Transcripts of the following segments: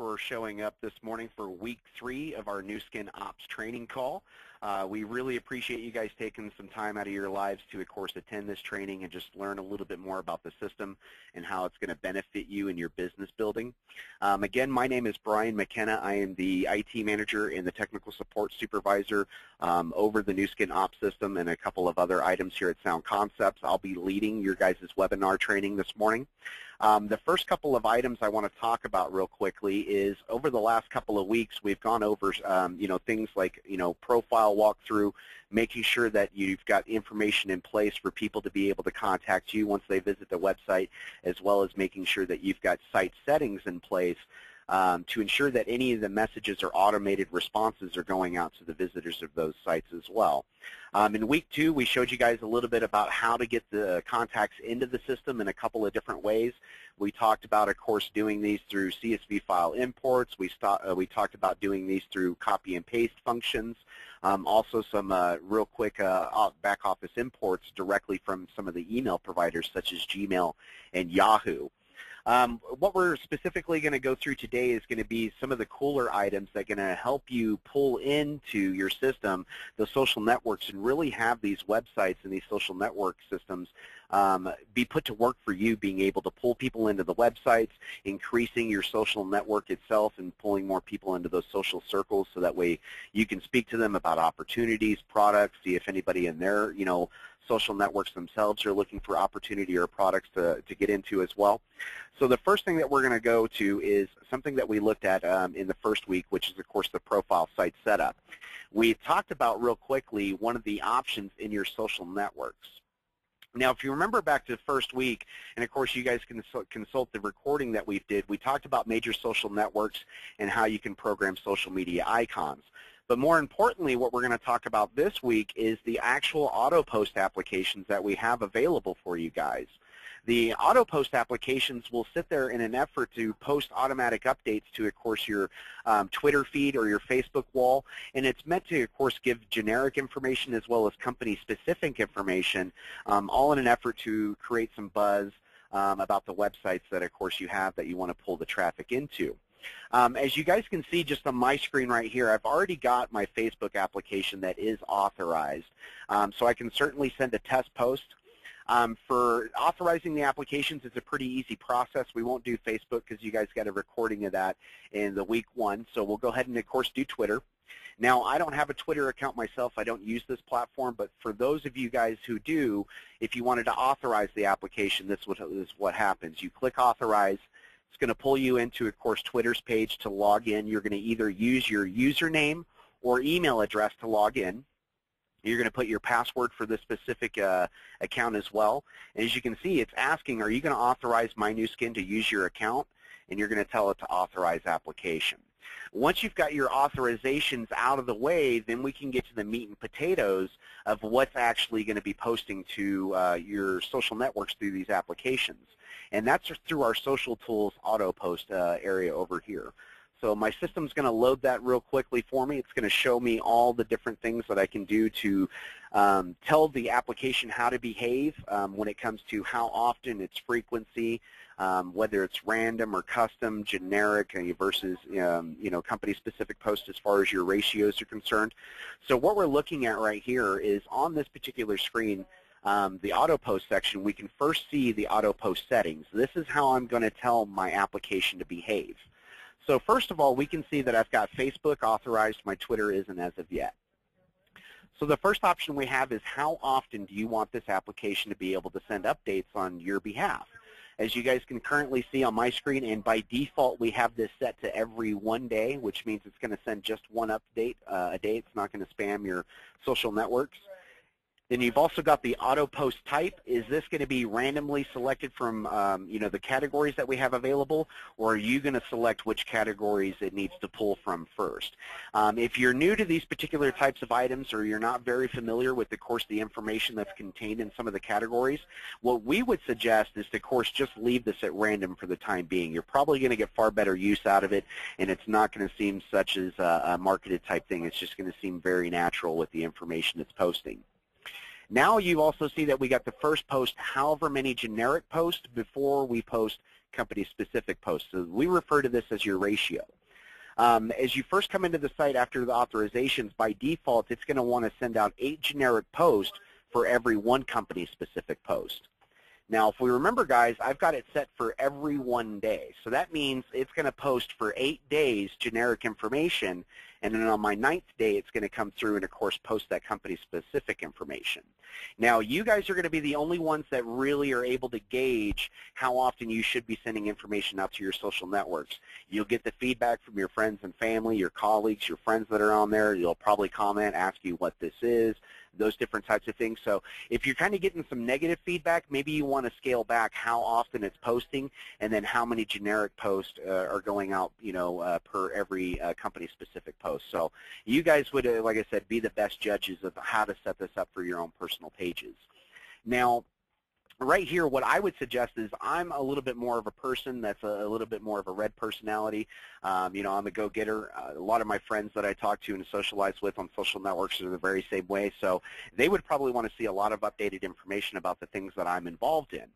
for showing up this morning for week 3 of our New Skin Ops training call. We really appreciate you guys taking some time out of your lives to, of course, attend this training and just learn a little bit more about the system and how it's going to benefit you in your business building. Again, my name is Brian McKenna. I am the IT manager and the technical support supervisor over the New Skin Ops system and a couple of other items here at Sound Concepts. I'll be leading your guys' webinar training this morning. The first couple of items I want to talk about real quickly is over the last couple of weeks we've gone over things like profile walkthrough, making sure that you've got information in place for people to be able to contact you once they visit the website, as well as making sure that you've got site settings in place to ensure that any of the messages or automated responses are going out to the visitors of those sites as well. In week 2, we showed you guys a little bit about how to get the contacts into the system in a couple of different ways. We talked about, of course, doing these through CSV file imports. We talked about doing these through copy and paste functions. Also some real quick back office imports directly from some of the email providers such as Gmail and Yahoo. What we're specifically going to go through today is going to be some of the cooler items that are going to help you pull into your system the social networks and really have these websites and these social network systems be put to work for you, being able to pull people into the websites, increasing your social network itself and pulling more people into those social circles so that way you can speak to them about opportunities, products, see if anybody in their social networks themselves are looking for opportunity or products to get into as well. So the first thing that we're going to go to is something that we looked at in the first week, which is, of course, the profile site setup. We talked about real quickly one of the options in your social networks. Now, if you remember back to the first week, and of course you guys can consult the recording that we did, we talked about major social networks and how you can program social media icons. But more importantly, what we're going to talk about this week is the actual auto post applications that we have available for you guys. The auto post applications will sit there in an effort to post automatic updates to, of course, your Twitter feed or your Facebook wall, and it's meant to, of course, give generic information as well as company-specific information, all in an effort to create some buzz about the websites that, of course, you have that you want to pull the traffic into. As you guys can see just on my screen right here, I've already got my Facebook application that is authorized. So I can certainly send a test post. For authorizing the applications, it's a pretty easy process. We won't do Facebook because you guys got a recording of that in the week 1. So we'll go ahead and, of course, do Twitter. Now, I don't have a Twitter account myself. I don't use this platform. But for those of you guys who do, if you wanted to authorize the application, this is what happens. You click Authorize. It's going to pull you into, of course, Twitter's page to log in. You're going to either use your username or email address to log in. You're going to put your password for this specific account as well. And as you can see, it's asking, are you going to authorize My New Skin to use your account? And you're going to tell it to authorize application. Once you've got your authorizations out of the way, then we can get to the meat and potatoes of what's actually going to be posting to your social networks through these applications. And that's through our Social Tools Auto Post area over here. So my system's going to load that real quickly for me. It's going to show me all the different things that I can do to tell the application how to behave when it comes to how often, its frequency, whether it's random or custom, generic versus company-specific posts as far as your ratios are concerned. So what we're looking at right here is on this particular screen, the auto post section, we can first see the auto post settings. This is how I'm going to tell my application to behave. So first of all, we can see that I've got Facebook authorized. My Twitter isn't as of yet. So the first option we have is how often do you want this application to be able to send updates on your behalf? As you guys can currently see on my screen, and by default we have this set to every 1 day, which means it's going to send just one update a day. It's not going to spam your social networks. Then you've also got the auto post type. Is this going to be randomly selected from the categories that we have available, or are you going to select which categories it needs to pull from first? If you're new to these particular types of items, or you're not very familiar with, of course, the information that's contained in some of the categories, what we would suggest is to, of course, just leave this at random for the time being. You're probably going to get far better use out of it, and it's not going to seem such as a marketed type thing. It's just going to seem very natural with the information it's posting. Now you also see that we got the first post, however many generic posts before we post company-specific posts. So we refer to this as your ratio. As you first come into the site after the authorizations, by default, it's going to want to send out 8 generic posts for every 1 company-specific post. Now, if we remember, guys, I've got it set for every 1 day. So that means it's going to post for 8 days generic information, and then on my 9th day, it's going to come through and, of course, post that company-specific information. Now, you guys are going to be the only ones that really are able to gauge how often you should be sending information out to your social networks. You'll get the feedback from your friends and family, your colleagues, your friends that are on there. You'll probably comment, ask you what this is, those different types of things. So if you're kind of getting some negative feedback, maybe you want to scale back how often it's posting and then how many generic posts are going out, per every company-specific post. So you guys would, like I said, be the best judges of how to set this up for your own personal pages. Now, right here, what I would suggest is I'm a little bit more of a person that's a little bit more of a red personality. I'm a go-getter. A lot of my friends that I talk to and socialize with on social networks are the very same way. So they would probably want to see a lot of updated information about the things that I'm involved in.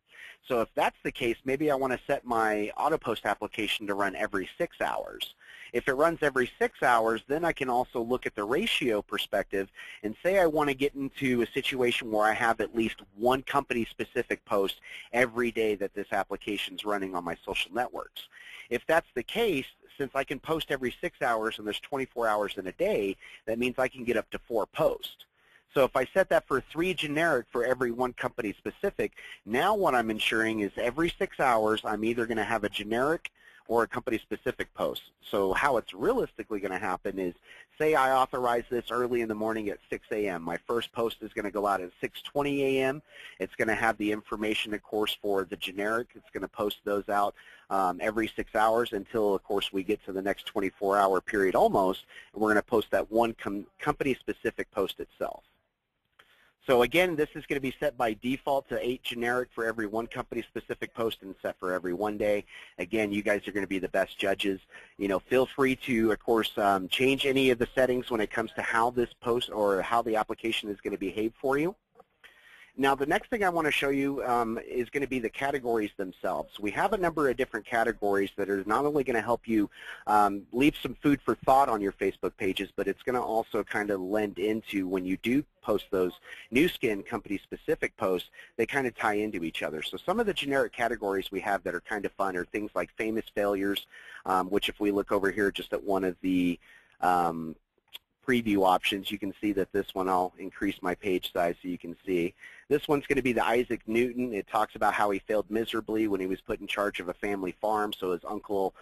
So if that's the case, maybe I want to set my auto post application to run every 6 hours. If it runs every 6 hours, then I can also look at the ratio perspective and say I want to get into a situation where I have at least 1 company-specific post every day that this application is running on my social networks. If that's the case, since I can post every 6 hours and there's 24 hours in a day, that means I can get up to 4 posts. So if I set that for 3 generic for every 1 company-specific, now what I'm ensuring is every 6 hours I'm either going to have a generic or a company-specific post. So how it's realistically going to happen is, say I authorize this early in the morning at 6 a.m. My first post is going to go out at 6:20 a.m. It's going to have the information, of course, for the generic. It's going to post those out every 6 hours until, of course, we get to the next 24-hour period almost, and we're going to post that 1 company-specific post itself. So again, this is going to be set by default to 8 generic for every 1 company-specific post and set for every 1 day. Again, you guys are going to be the best judges. Feel free to, of course, change any of the settings when it comes to how this post or how the application is going to behave for you. Now, the next thing I want to show you is going to be the categories themselves. We have a number of different categories that are not only going to help you leave some food for thought on your Facebook pages, but it's going to also kind of lend into when you do post those new skin company-specific posts, they kind of tie into each other. So some of the generic categories we have that are kind of fun are things like famous failures, which if we look over here just at one of the preview options, you can see that this one, I'll increase my page size so you can see. This one's going to be the Isaac Newton. It talks about how he failed miserably when he was put in charge of a family farm, so his uncle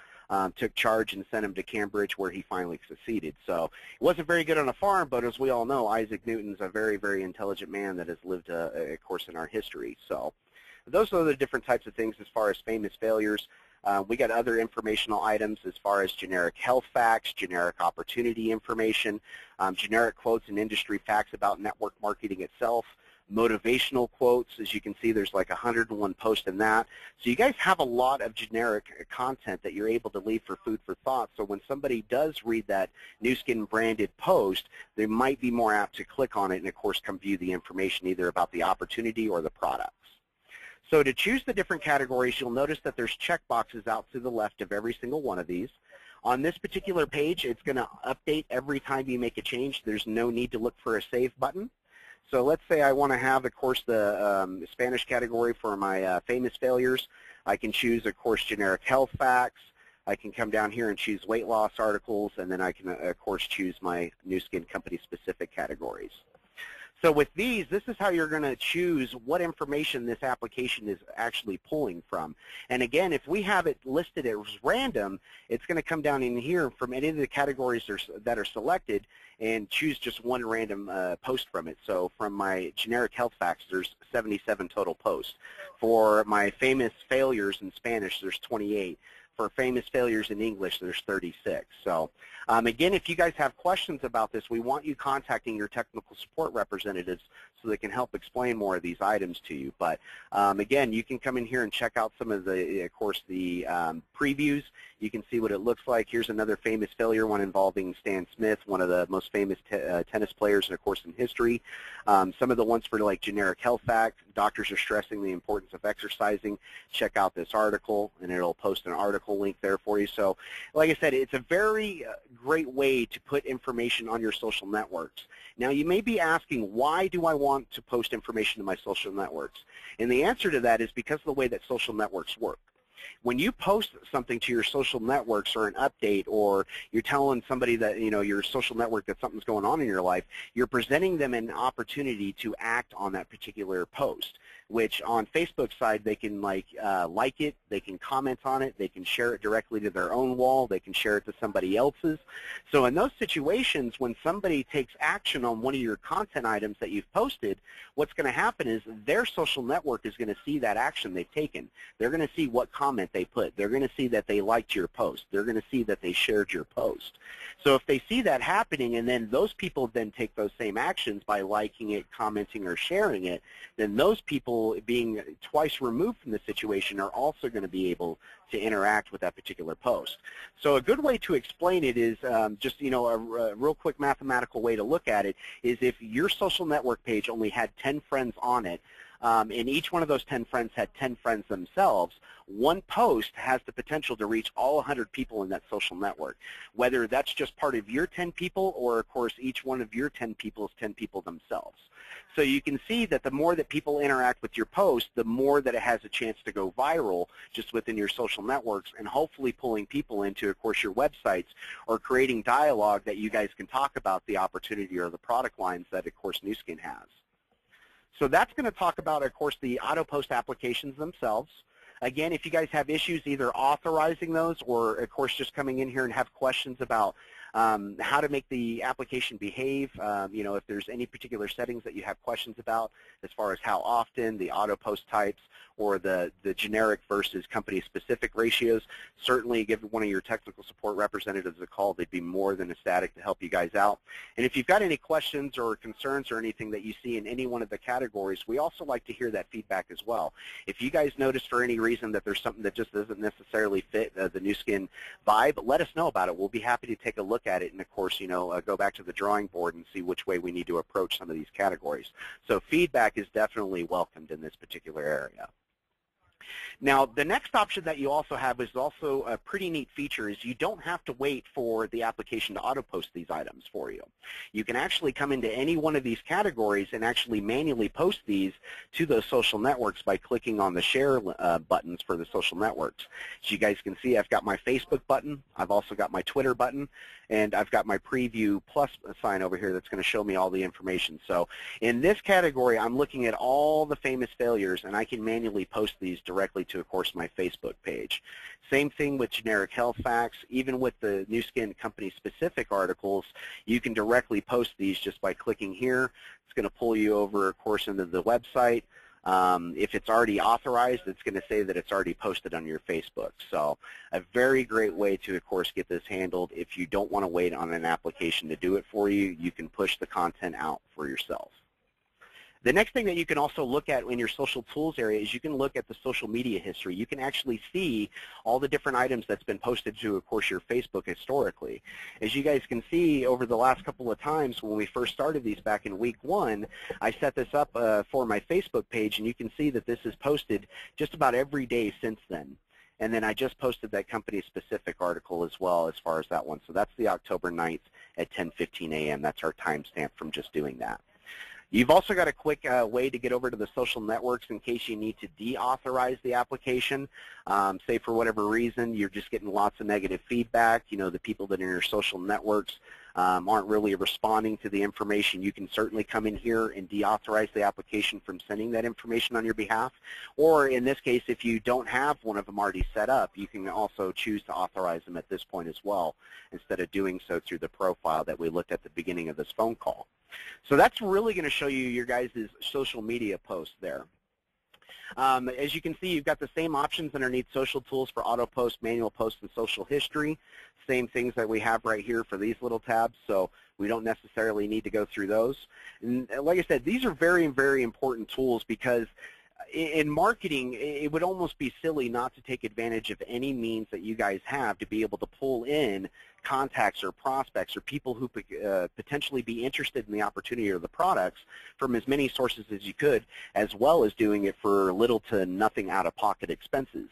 took charge and sent him to Cambridge where he finally succeeded. So he wasn't very good on a farm, but as we all know, Isaac Newton's a very, very intelligent man that has lived, of course, in our history. So those are the different types of things as far as famous failures. We got other informational items as far as generic health facts, generic opportunity information, generic quotes and industry facts about network marketing itself, motivational quotes. As you can see, there's like 101 posts in that. So you guys have a lot of generic content that you're able to leave for food for thought. So when somebody does read that Nu Skin branded post, they might be more apt to click on it and, of course, come view the information either about the opportunity or the products. So to choose the different categories, you'll notice that there's check boxes out to the left of every single one of these. On this particular page, it's going to update every time you make a change. There's no need to look for a save button. So let's say I want to have, of course, the Spanish category for my famous failures. I can choose, of course, generic health facts. I can come down here and choose weight loss articles, and then I can, of course, choose my Nu Skin company-specific categories. So with these, this is how you're going to choose what information this application is actually pulling from. And again, if we have it listed as random, it's going to come down in here from any of the categories that are selected and choose just one random post from it. So from my generic health facts, there's 77 total posts. For my famous failures in Spanish, there's 28. for famous failures in English, there's 36. So again, if you guys have questions about this, we want you contacting your technical support representatives so they can help explain more of these items to you. But again, you can come in here and check out some of the, of course, the previews. You can see what it looks like. Here's another famous failure, one involving Stan Smith, one of the most famous tennis players, of course, in history. Some of the ones for like generic health facts. Doctors are stressing the importance of exercising. Check out this article, and it'll post an article link there for you. So, like I said, it's a very great way to put information on your social networks. Now, you may be asking, why do I want to post information to my social networks? And the answer to that is because of the way that social networks work. When you post something to your social networks or an update, or you're telling somebody that, you know, your social network that something's going on in your life, you're presenting them an opportunity to act on that particular post, which on Facebook's side, they can like it, they can comment on it, they can share it directly to their own wall, they can share it to somebody else's. So in those situations, when somebody takes action on one of your content items that you've posted, what's going to happen is their social network is going to see that action they've taken. They're going to see what comment they put. They're going to see that they liked your post. They're going to see that they shared your post. So if they see that happening, and then those people then take those same actions by liking it, commenting, or sharing it, then those people, being twice removed from the situation, are also going to be able to interact with that particular post. So a good way to explain it is just, you know, a real quick mathematical way to look at it is if your social network page only had 10 friends on it, and each one of those 10 friends had 10 friends themselves, one post has the potential to reach all 100 people in that social network, whether that's just part of your 10 people or, of course, each one of your 10 people is 10 people themselves. So you can see that the more that people interact with your post, the more that it has a chance to go viral just within your social networks, and hopefully pulling people into, of course, your websites, or creating dialogue that you guys can talk about the opportunity or the product lines that, of course, Nu Skin has. So that's going to talk about, of course, the auto post applications themselves. Again, if you guys have issues either authorizing those or, of course, just coming in here and have questions about how to make the application behave, you know, if there's any particular settings that you have questions about as far as how often, the auto post types, or the generic versus company-specific ratios, certainly give one of your technical support representatives a call. They'd be more than ecstatic to help you guys out. And if you've got any questions or concerns or anything that you see in any one of the categories, we also like to hear that feedback as well. If you guys notice for any reason that there's something that just doesn't necessarily fit the Nu Skin vibe, let us know about it. We'll be happy to take a look at it and, of course, you know, go back to the drawing board and see which way we need to approach some of these categories. So feedback is definitely welcomed in this particular area. Now, the next option that you also have is also a pretty neat feature, is you don't have to wait for the application to auto-post these items for you. You can actually come into any one of these categories and actually manually post these to those social networks by clicking on the share buttons for the social networks. As you guys can see, I've got my Facebook button, I've also got my Twitter button, and I've got my preview plus sign over here that's going to show me all the information. So in this category, I'm looking at all the famous failures, and I can manually post these directly to, of course, my Facebook page. Same thing with generic health facts. Even with the Nu Skin company-specific articles, you can directly post these just by clicking here. It's going to pull you over, of course, into the website. If it's already authorized, it's going to say that it's already posted on your Facebook. So a very great way to, of course, get this handled. If you don't want to wait on an application to do it for you, you can push the content out for yourself. The next thing that you can also look at in your social tools area is you can look at the social media history. You can actually see all the different items that's been posted to, of course, your Facebook historically. As you guys can see, over the last couple of times when we first started these back in week 1, I set this up for my Facebook page, and you can see that this is posted just about every day since then. And then I just posted that company-specific article as well as far as that one. So that's the October 9th at 10:15 a.m. That's our timestamp from just doing that. You've also got a quick way to get over to the social networks in case you need to deauthorize the application. Say for whatever reason you're just getting lots of negative feedback. You know, the people that are in your social networks aren't really responding to the information. You can certainly come in here and deauthorize the application from sending that information on your behalf. Or in this case, if you don't have one of them already set up, you can also choose to authorize them at this point as well, instead of doing so through the profile that we looked at the beginning of this phone call. So that's really going to show you your guys' social media posts there. As you can see, you've got the same options underneath social tools for auto post, manual post, and social history. Same things that we have right here for these little tabs, so we don't necessarily need to go through those. And like I said, these are very, very important tools because in marketing, it would almost be silly not to take advantage of any means that you guys have to be able to pull in contacts or prospects or people who potentially be interested in the opportunity or the products from as many sources as you could, as well as doing it for little to nothing out-of-pocket expenses.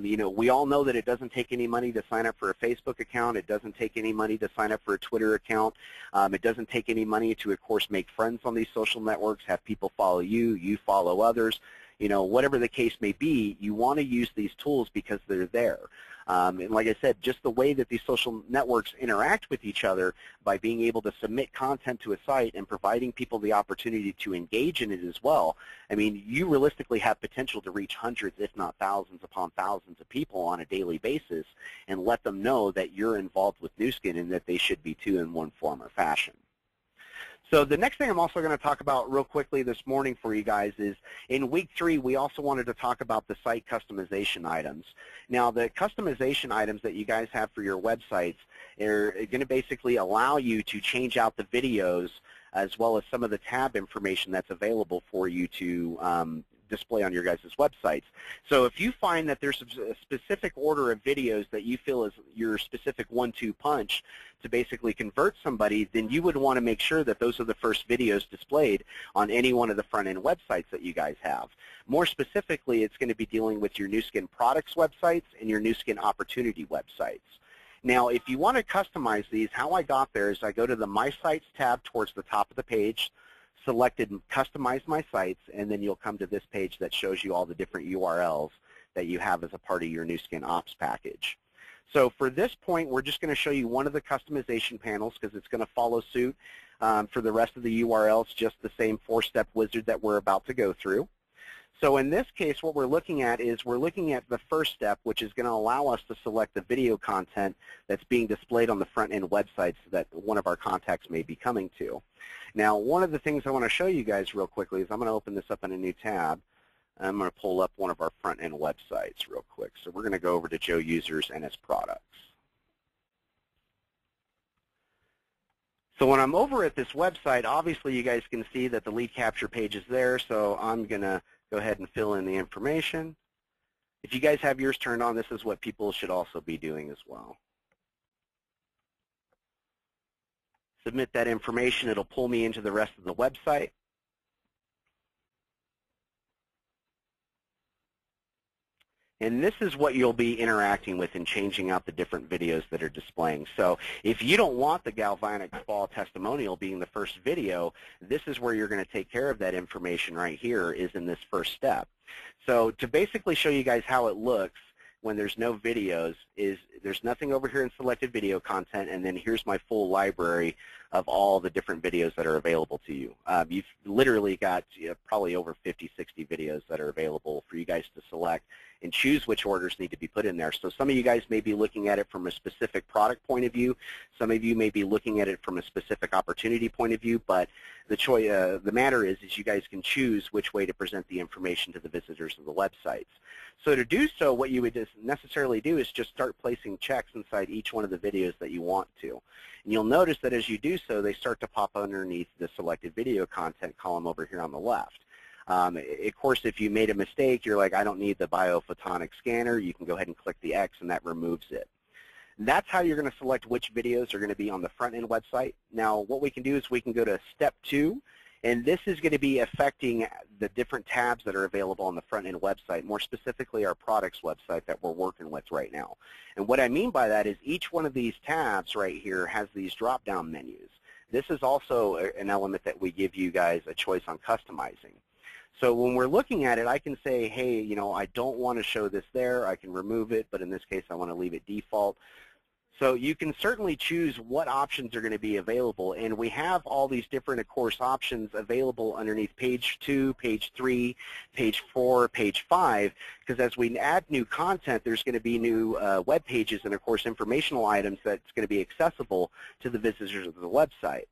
You know, we all know that it doesn't take any money to sign up for a Facebook account. It doesn't take any money to sign up for a Twitter account. It doesn't take any money to, of course, make friends on these social networks, have people follow you, you follow others. You know, whatever the case may be, you want to use these tools because they're there. And like I said, just the way that these social networks interact with each other by being able to submit content to a site and providing people the opportunity to engage in it as well. I mean, you realistically have potential to reach hundreds, if not thousands upon thousands of people on a daily basis and let them know that you're involved with Nu Skin and that they should be too in one form or fashion. So the next thing I'm also going to talk about real quickly this morning for you guys is in week 3, we also wanted to talk about the site customization items. Now, the customization items that you guys have for your websites are going to basically allow you to change out the videos as well as some of the tab information that's available for you to display on your guys' websites. So if you find that there's a specific order of videos that you feel is your specific 1-2 punch to basically convert somebody, then you would want to make sure that those are the first videos displayed on any one of the front-end websites that you guys have. More specifically, it's going to be dealing with your Nu Skin products websites and your Nu Skin opportunity websites. Now, if you want to customize these, how I got there is I go to the My Sites tab towards the top of the page, selected Customize My Sites, and then you'll come to this page that shows you all the different URLs that you have as a part of your Nu Skin Ops package. So for this point, we're just going to show you one of the customization panels because it's going to follow suit for the rest of the URLs, just the same 4-step wizard that we're about to go through. So in this case, what we're looking at is we're looking at the first step, which is going to allow us to select the video content that's being displayed on the front-end websites that one of our contacts may be coming to. Now, one of the things I want to show you guys real quickly is I'm going to open this up in a new tab. I'm going to pull up one of our front-end websites real quick. So we're going to go over to Joe Users and his products. So when I'm over at this website, obviously you guys can see that the lead capture page is there, so I'm going to go ahead and fill in the information. If you guys have yours turned on, this is what people should also be doing as well. Submit that information. It'll pull me into the rest of the website. And this is what you'll be interacting with and changing out the different videos that are displaying. So if you don't want the galvanic ball testimonial being the first video, this is where you're going to take care of that information right here is in this first step. So to basically show you guys how it looks when there's no videos is there's nothing over here in selected video content, and then here's my full library of all the different videos that are available to you. You've literally got probably over 50, 60 videos that are available for you guys to select and choose which orders need to be put in there. So some of you guys may be looking at it from a specific product point of view. Some of you may be looking at it from a specific opportunity point of view, but the matter is you guys can choose which way to present the information to the visitors of the websites. So to do so, what you would just necessarily do is just start placing checks inside each one of the videos that you want to. And you'll notice that as you do so, they start to pop underneath the selected video content column over here on the left. Of course, if you made a mistake, you're like, I don't need the biophotonic scanner, you can go ahead and click the X and that removes it. That's how you're going to select which videos are going to be on the front-end website. Now, what we can do is we can go to step 2, and this is going to be affecting the different tabs that are available on the front-end website, more specifically our products website that we're working with right now. And what I mean by that is each one of these tabs right here has these drop-down menus. This is also an element that we give you guys a choice on customizing. So when we're looking at it, I can say, hey, you know, I don't want to show this there. I can remove it, but in this case, I want to leave it default. So you can certainly choose what options are going to be available, and we have all these different, of course, options available underneath page 2, page 3, page 4, page 5, because as we add new content, there's going to be new web pages and, of course, informational items that's going to be accessible to the visitors of the website.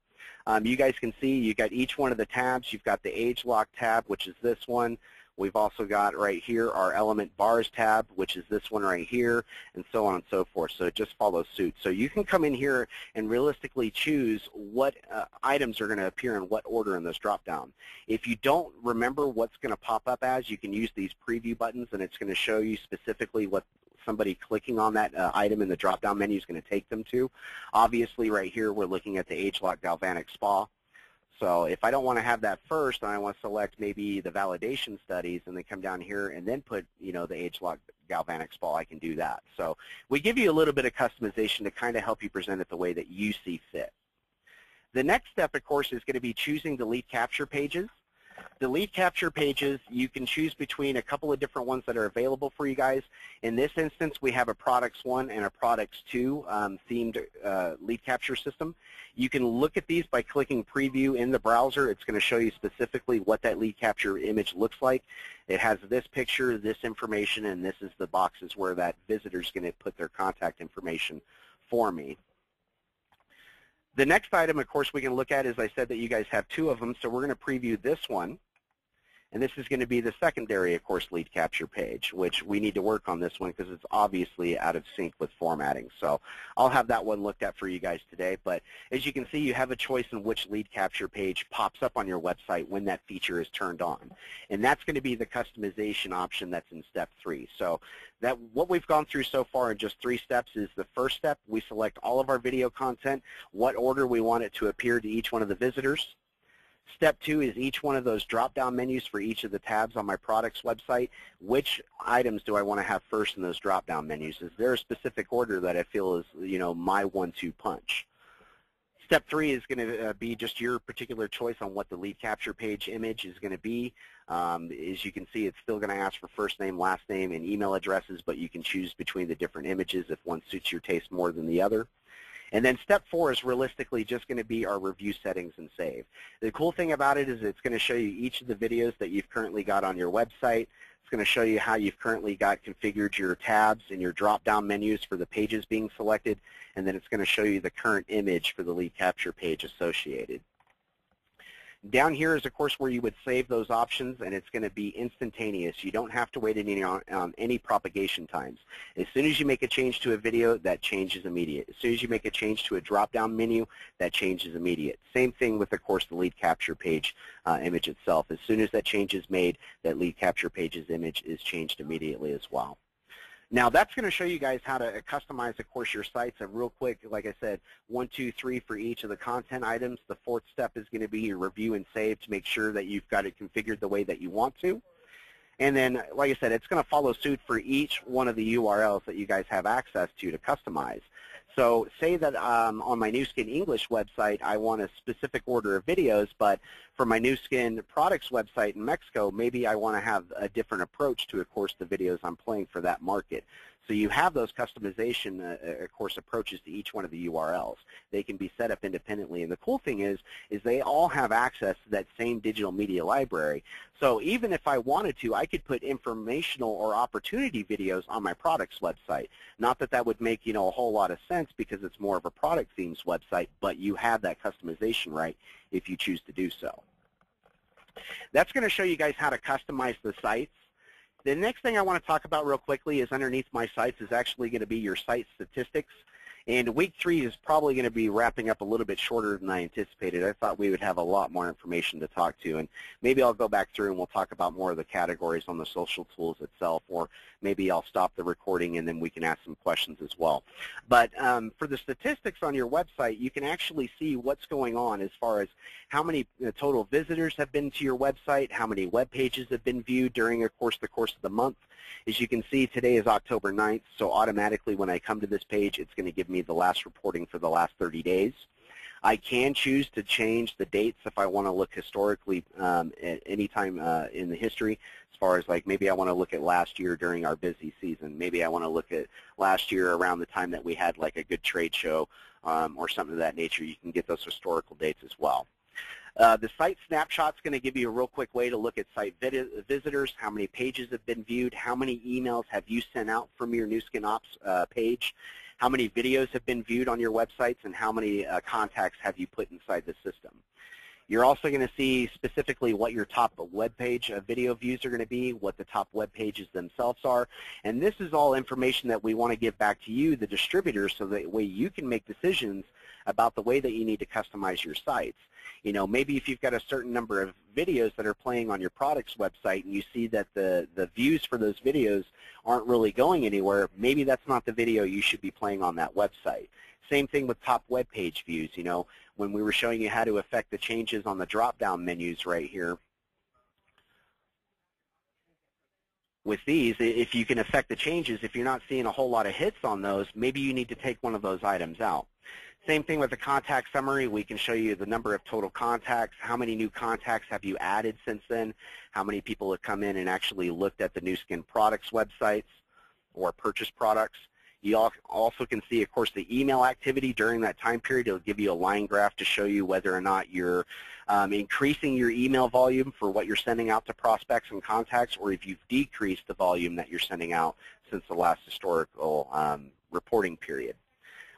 You guys can see you've got each one of the tabs. You've got the age lock tab, which is this one. We've also got right here our element bars tab, which is this one right here, and so on and so forth. So it just follows suit. So you can come in here and realistically choose what items are going to appear in what order in this drop-down. If you don't remember what's going to pop up as, you can use these preview buttons, and it's going to show you specifically what somebody clicking on that item in the drop-down menu is going to take them to. Obviously, right here, we're looking at the Age-Lock Galvanic Spa. So if I don't want to have that first, and I want to select maybe the validation studies and then come down here and then put, the Age-Lock Galvanic Spa, I can do that. So we give you a little bit of customization to kind of help you present it the way that you see fit. The next step, of course, is going to be choosing the lead capture pages. The lead capture pages, you can choose between a couple of different ones that are available for you guys. In this instance, we have a Products 1 and a Products 2 themed lead capture system. You can look at these by clicking Preview in the browser. It's going to show you specifically what that lead capture image looks like. It has this picture, this information, and this is the boxes where that visitor is going to put their contact information for me. The next item, of course, we can look at is I said that you guys have two of them, so we're going to preview this one. And this is going to be the secondary, of course, lead capture page, which we need to work on this one because it's obviously out of sync with formatting. So I'll have that one looked at for you guys today. But as you can see, you have a choice in which lead capture page pops up on your website when that feature is turned on. And that's going to be the customization option that's in step 3. So what we've gone through so far in just 3 steps is the first step. We select all of our video content, what order we want it to appear to each one of the visitors. Step 2 is each one of those drop-down menus for each of the tabs on my products website. Which items do I want to have first in those drop-down menus? Is there a specific order that I feel is, my 1-2 punch? Step 3 is going to be just your particular choice on what the lead capture page image is going to be. As you can see, it's still going to ask for first name, last name, and email addresses, but you can choose between the different images if one suits your taste more than the other. And then step 4 is realistically just going to be our review settings and save. The cool thing about it is it's going to show you each of the videos that you've currently got on your website. It's going to show you how you've currently got configured your tabs and your drop-down menus for the pages being selected, and then it's going to show you the current image for the lead capture page associated. Down here is, of course, where you would save those options, and it's going to be instantaneous. You don't have to wait on any propagation times. As soon as you make a change to a video, that change is immediate. As soon as you make a change to a drop-down menu, that change is immediate. Same thing with, of course, the lead capture page image itself. As soon as that change is made, that lead capture page's image is changed immediately as well. Now, that's going to show you guys how to customize, of course, your sites. And real quick, like I said, 1, 2, 3 for each of the content items. The 4th step is going to be your review and save to make sure that you've got it configured the way that you want to. And then, like I said, it's going to follow suit for each one of the URLs that you guys have access to customize. So say that on my Nu Skin English website, I want a specific order of videos, but for my Nu Skin products website in Mexico, maybe I want to have a different approach to, of course, the videos I'm playing for that market. So you have those customization, of course, approaches to each one of the URLs. They can be set up independently. And the cool thing is they all have access to that same digital media library. So even if I wanted to, I could put informational or opportunity videos on my products website. Not that that would make, a whole lot of sense because it's more of a product themes website, but you have that customization right if you choose to do so. That's going to show you guys how to customize the sites. The next thing I want to talk about real quickly is underneath my sites is actually going to be your site statistics. And week 3 is probably going to be wrapping up a little bit shorter than I anticipated. I thought we would have a lot more information to talk to. And maybe I'll go back through and we'll talk about more of the categories on the social tools itself, or maybe I'll stop the recording and then we can ask some questions as well. But for the statistics on your website, you can actually see what's going on as far as how many total visitors have been to your website, how many web pages have been viewed during, of course, the course of the month. As you can see, today is October 9th, so automatically when I come to this page, it's going to give me the last reporting for the last 30 days. I can choose to change the dates if I want to look historically at any time in the history, as far as like maybe I want to look at last year during our busy season. Maybe I want to look at last year around the time that we had like a good trade show or something of that nature. You can get those historical dates as well. The site snapshot is going to give you a real quick way to look at site visitors, how many pages have been viewed, how many emails have you sent out from your Nu Skin Ops page, how many videos have been viewed on your websites, and how many contacts have you put inside the system. You're also going to see specifically what your top web page video views are going to be, what the top web pages themselves are, and this is all information that we want to give back to you, the distributor, so that way you can make decisions about the way that you need to customize your sites. You know, maybe if you've got a certain number of videos that are playing on your product's website and you see that the views for those videos aren't really going anywhere, maybe that's not the video you should be playing on that website. Same thing with top web page views. You know, when we were showing you how to affect the changes on the drop-down menus right here, with these, if you can affect the changes, if you're not seeing a whole lot of hits on those, maybe you need to take one of those items out. Same thing with the contact summary. We can show you the number of total contacts, how many new contacts have you added since then, how many people have come in and actually looked at the Nu Skin products websites or purchased products. You also can see, of course, the email activity during that time period. It'll give you a line graph to show you whether or not you're increasing your email volume for what you're sending out to prospects and contacts, or if you've decreased the volume that you're sending out since the last historical reporting period.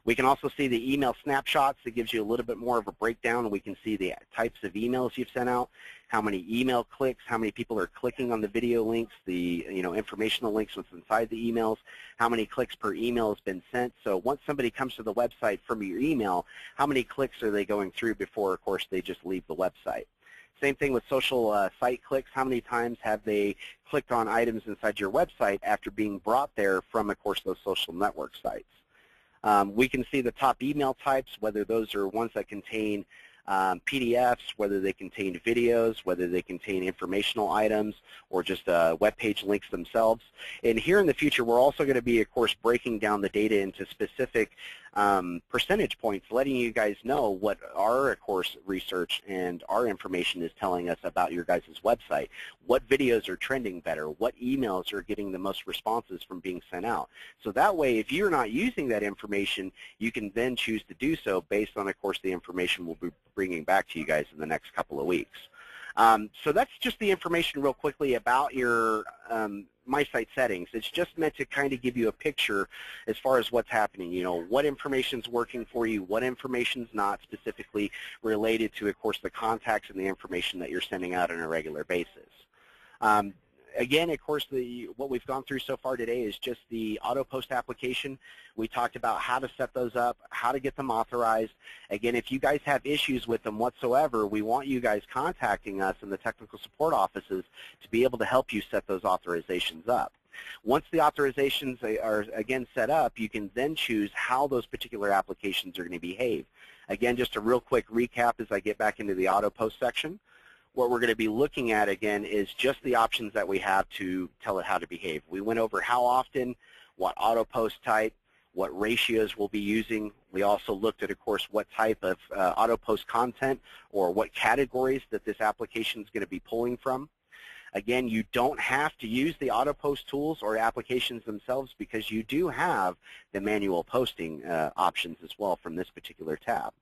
We can also see the email snapshots. That gives you a little bit more of a breakdown. We can see the types of emails you've sent out, how many email clicks, how many people are clicking on the video links, the informational links what's inside the emails, how many clicks per email has been sent. So once somebody comes to the website from your email, how many clicks are they going through before, of course, they just leave the website. Same thing with social site clicks. How many times have they clicked on items inside your website after being brought there from, of course, those social network sites? We can see the top email types, whether those are ones that contain PDFs, whether they contain videos, whether they contain informational items, or just web page links themselves. And here in the future, we're also going to be, of course, breaking down the data into specific percentage points, letting you guys know what our, of course, research and our information is telling us about your guys' website. What videos are trending better? What emails are getting the most responses from being sent out? So that way, if you're not using that information, you can then choose to do so based on, of course, the information we'll be bringing back to you guys in the next couple of weeks. So that's just the information real quickly about your My Site settings. It's just meant to kind of give you a picture as far as what's happening. You know, what information's working for you, what information's not, specifically related to, of course, the contacts and the information that you're sending out on a regular basis. Again, of course, what we've gone through so far today is just the auto post application. We talked about how to set those up, how to get them authorized. Again, if you guys have issues with them whatsoever, we want you guys contacting us in the technical support offices to be able to help you set those authorizations up. Once the authorizations are, again, set up, you can then choose how those particular applications are going to behave. Again, just a real quick recap as I get back into the auto post section. What we're going to be looking at, again, is just the options that we have to tell it how to behave. We went over how often, what auto post type, what ratios we'll be using. We also looked at, of course, what type of auto post content or what categories that this application is going to be pulling from. Again, you don't have to use the auto post tools or applications themselves because you do have the manual posting options as well from this particular tab.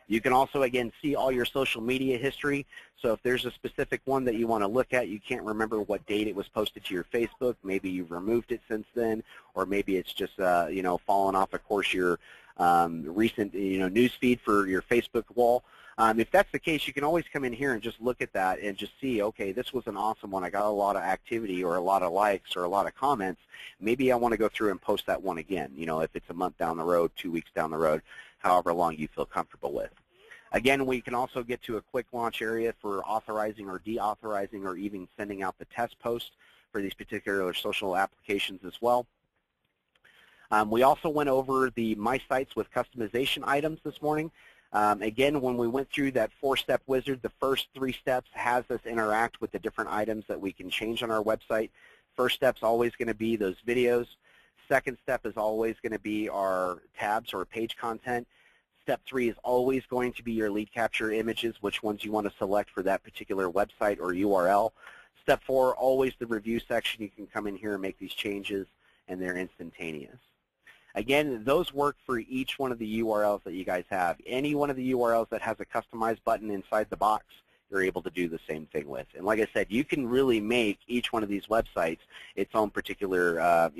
You can also, again, see all your social media history. So if there's a specific one that you want to look at, you can't remember what date it was posted to your Facebook, maybe you've removed it since then, or maybe it's just, fallen off, of course, your recent, news feed for your Facebook wall. If that's the case, you can always come in here and just look at that and just see, okay, this was an awesome one. I got a lot of activity or a lot of likes or a lot of comments. Maybe I want to go through and post that one again, if it's a month down the road, 2 weeks down the road, however long you feel comfortable with. Again, we can also get to a quick launch area for authorizing or deauthorizing or even sending out the test post for these particular social applications as well. We also went over the My Sites with customization items this morning. Again, when we went through that 4-step wizard, the first 3 steps has us interact with the different items that we can change on our website. First step's always going to be those videos. Second step is always going to be our tabs or page content. Step 3 is always going to be your lead capture images, which ones you want to select for that particular website or URL. Step 4, always the review section. You can come in here and make these changes, and they're instantaneous. Again, those work for each one of the URLs that you guys have. Any one of the URLs that has a customize button inside the box, you're able to do the same thing with. And like I said, you can really make each one of these websites its own particular,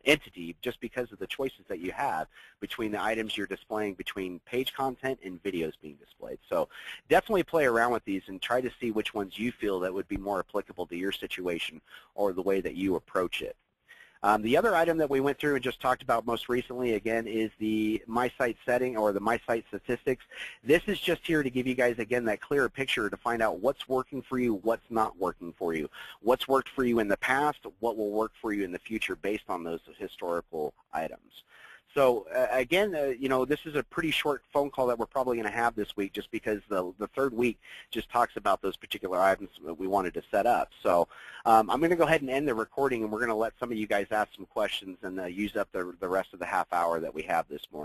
entity just because of the choices that you have between the items you're displaying between page content and videos being displayed. So definitely play around with these and try to see which ones you feel that would be more applicable to your situation or the way that you approach it. The other item that we went through and just talked about most recently, again, is the My Site setting or the My Site statistics. This is just here to give you guys, again, that clearer picture to find out what's working for you, what's not working for you, what's worked for you in the past, what will work for you in the future based on those historical items. So again, you know, this is a pretty short phone call that we're probably going to have this week just because the third week just talks about those particular items that we wanted to set up. So I'm going to go ahead and end the recording, and we're going to let some of you guys ask some questions and use up the rest of the half hour that we have this morning.